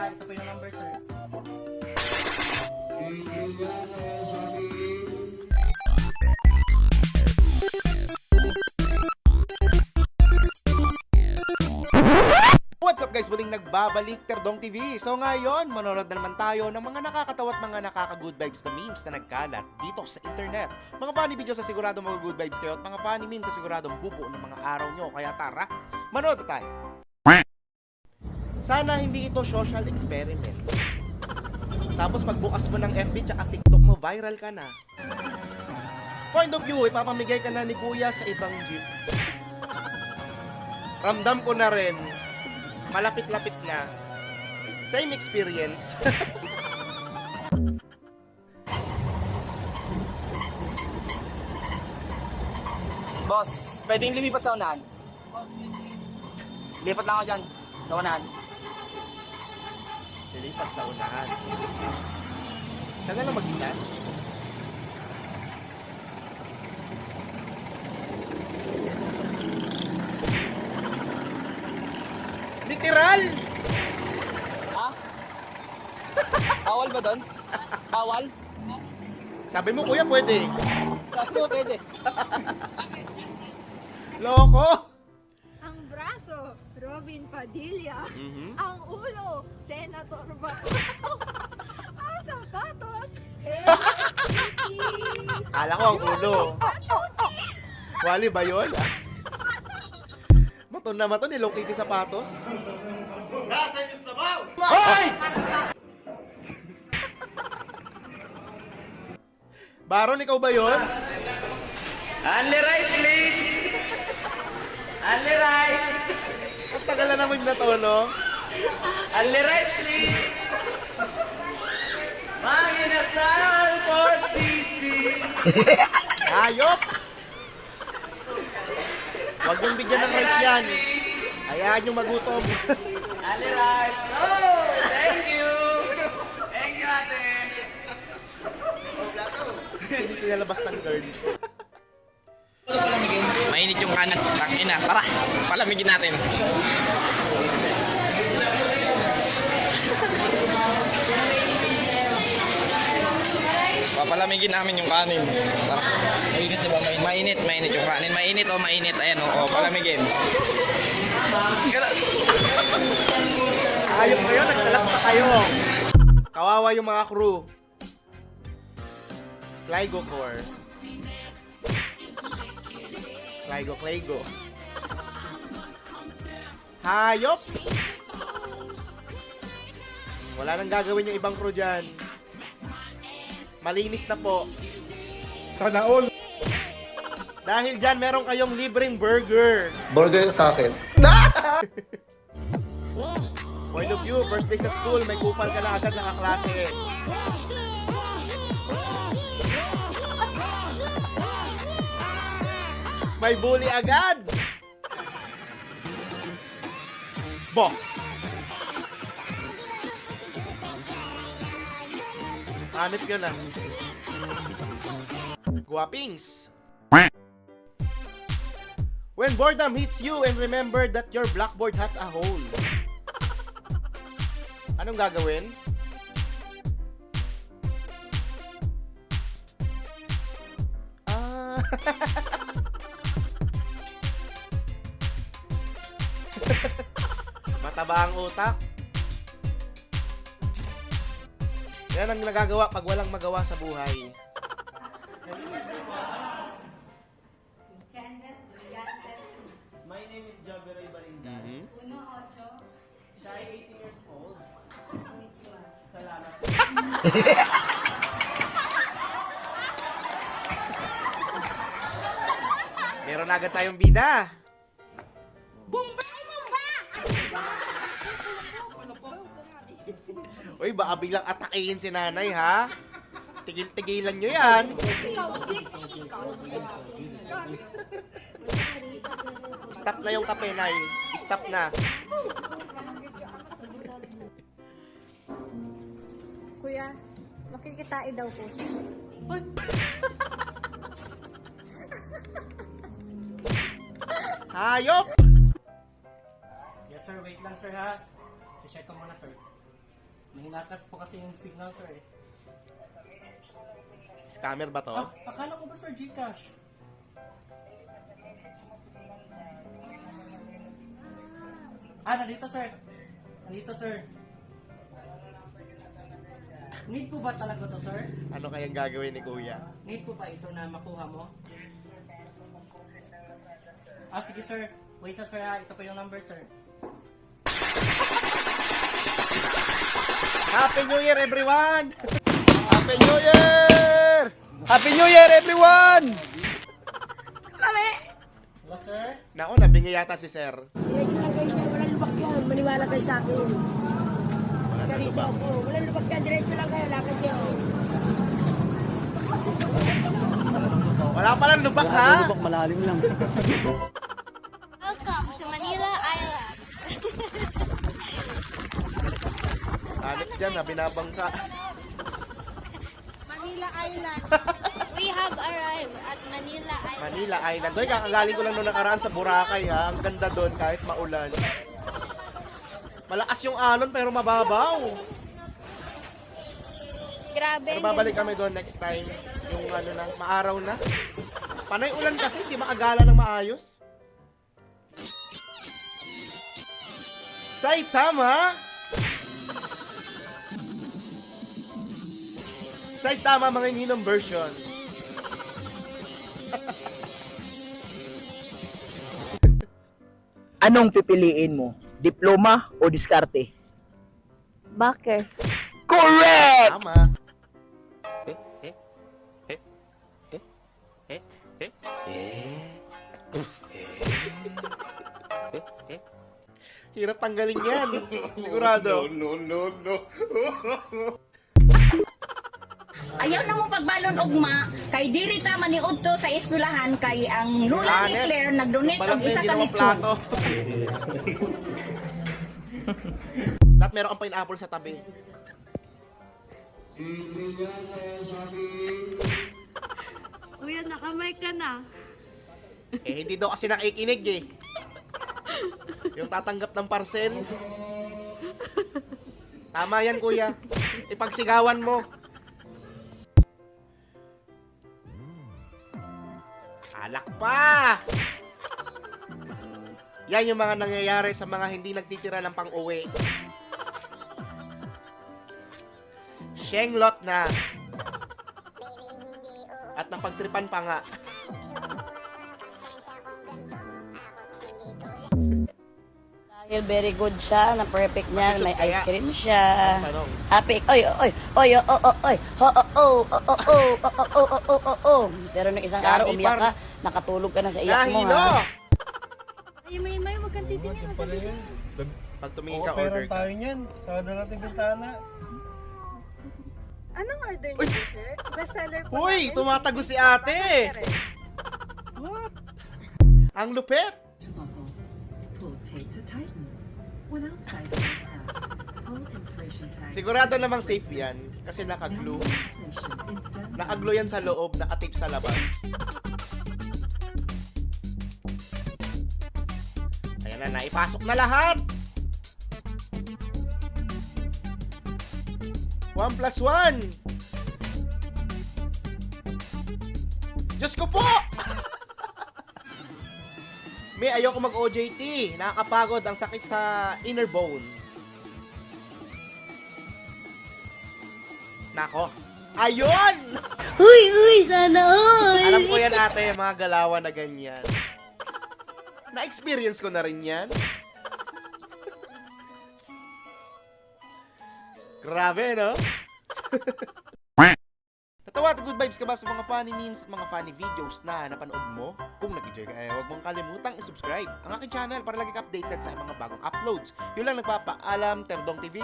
ito po yung number, sir. What's up guys? Muling nagbabalik Terdong TV. So ngayon, manonood na naman tayo ng mga nakakatawa at mga nakaka-good vibes na memes na nagkalat dito sa internet. Mga funny videos sa sigurado mga good vibes kayo at mga funny memes sa siguradong bubuo ng mga araw nyo. Kaya tara, manood na tayo. Sana hindi ito social experiment. Tapos pagbukas mo ng FB tsaka TikTok mo, viral ka na. Point of view, ipapamigay ka na ni Kuya sa ibang gift. Ramdam ko na rin, malapit-lapit na. Same experience. Boss, pwedeng lumipat sa unahan? Lipat lang ako dyan, sa unahan. Silipat sa unahan. Saan na lang mag-ilan? Literal! Ha? Bawal ba doon? Bawal? Sabi mo kuya pwede. Sabi mo pwede. Loko! Ang braso, Robin Padilla. Mhm. Ang ulo, Senator Bato. Ang sapatos, Kala ko ang ulo. Wali ba yun? Maton na maton, Hello Kitty sapatos. Hoy! Baron, ikaw ba yun? Only rice, please! Only rice! Ang tagal na naman na to, no? Only rice, please! Manginasal for sisi! Hayop! Huwag niyong bigyan ng rice yan. Hayaan niyong magutom. Only rice! Oh! Thank you! Thank you, ate! Hindi pinalabas ng girl. Mainit yung kanan. Tangina. Tara, palamigin natin. Papalamigin namin yung kanin. Tara. Mainit diba? Mainit yung kanin. Mainit o mainit. Ayan o, palamigin. Ayop kayo, nagtalak pa kayo. Kawawa yung mga crew. Clygo Core. Clygo. Hayop! Wala nang gagawin yung ibang crew dyan. Malinis na po. Sana all. Dahil dyan, meron kayong libreng burger. Burger sa akin. Point of view, first day sa school, may kupal ka na agad na kaklase. May bully agad! Bo! Hanip yun ah. Guwapings! When boredom hits you and remember that your blackboard has a hole. Anong gagawin? Ah... Mataba ang utak. Yan ang nagagawa pag walang magawa sa buhay. My name is Javier Balindan. Siya ay 18 years old. Salamat. Meron agad tayong bida. Uy, baka biglang atakihin si nanay, ha? Tigil-tigilan nyo yan. Stop na yung kape, Nay. Stop na. Kuya, makikitain daw po. Hayop! Yes sir, wait lang sir ha. I-check ko muna sir. Mahinakas po kasi yung signal, sir. Eh. Scammer ba to? Ah, akala ko ba, sir, Gcash? Nandito, sir. Nandito, sir. Need po ba talaga to, sir? Ano kayang gagawin ni Kuya? Need po ba ito na makuha mo? Sige, sir. Wait, sir, ha. Ito pa yung number, sir. Happy New Year, everyone! Happy New Year! Happy New Year, everyone! Hello, sir? Naku, nabingi yata si Sir. Walang lubak yan. Maniwala kayo sa akin. Wala na Ganito lubak. ako. Walang lubak yan. Diretso lang kayo. Lakad kayo. Wala palang lubak, ha? Malalim lang. Welcome to Manila Island. Alit dyan, ha? Binabangka. Manila Island. We have arrived at Manila Island. Manila Island. Doy, kakagaling ko lang noong nakaraan sa Boracay, ha? Ang ganda doon kahit maulan. Malakas yung alon pero mababaw. Grabe. Pero babalik kami doon next time. Yung ano na, maaraw na. Panay ulan kasi, hindi maagala ng maayos. Saitama! Saitama mga Ninong version. Anong pipiliin mo? Diploma o diskarte? Bakit? Correct! Tama. Hirap tanggalin yan. Sigurado. Ayaw na mo pagbalon ugma kay diri ta man ni udto sa eskwelahan kay ang lula ni Anet. Claire nag-donate Balat og na isa yung ka ginawang lechon. plato. Lahat meron kang pineapple sa tabi. Kuya, nakamay ka na. Hindi daw kasi nakikinig eh. Yung tatanggap ng parcel. Tama yan, kuya. Ipagsigawan mo. Alak pa! Yan yung mga nangyayari sa mga hindi nagtitira ng pang-uwi. Shenglot na. At napagtripan pa nga. Dahil very good siya, na perfect niya, may ice cream siya. Tanong. Happy, Pero nung isang araw umiyak ka, nakatulog ka na sa iyak mo Nahilo! ha. Ay, may magkantitingin. Pag tumingin ka, order ka. niyan. Sarado natin bintana. Anong order niyo, sir? Bestseller po Uy, namin. tumatago si ate! Ang lupit! Sigurado namang safe yan kasi naka-glue. Naka-glue yan sa loob, naka-tape sa labas. Ayan na, naipasok na lahat! 1+1! Diyos ko po! May ayoko mag-OJT. Nakakapagod, ang sakit sa inner bone. Nako. Ayun! Uy, sana all. Alam ko yan ate, mga galawan na ganyan. Na-experience ko na rin yan. Grabe, no? Natawa at good vibes ka ba sa mga funny memes at mga funny videos na napanood mo? Kung nag-enjoy ka, huwag mong kalimutang i-subscribe ang aking channel para lagi ka updated sa mga bagong uploads. Yun lang nagpapaalam, Terdong TV.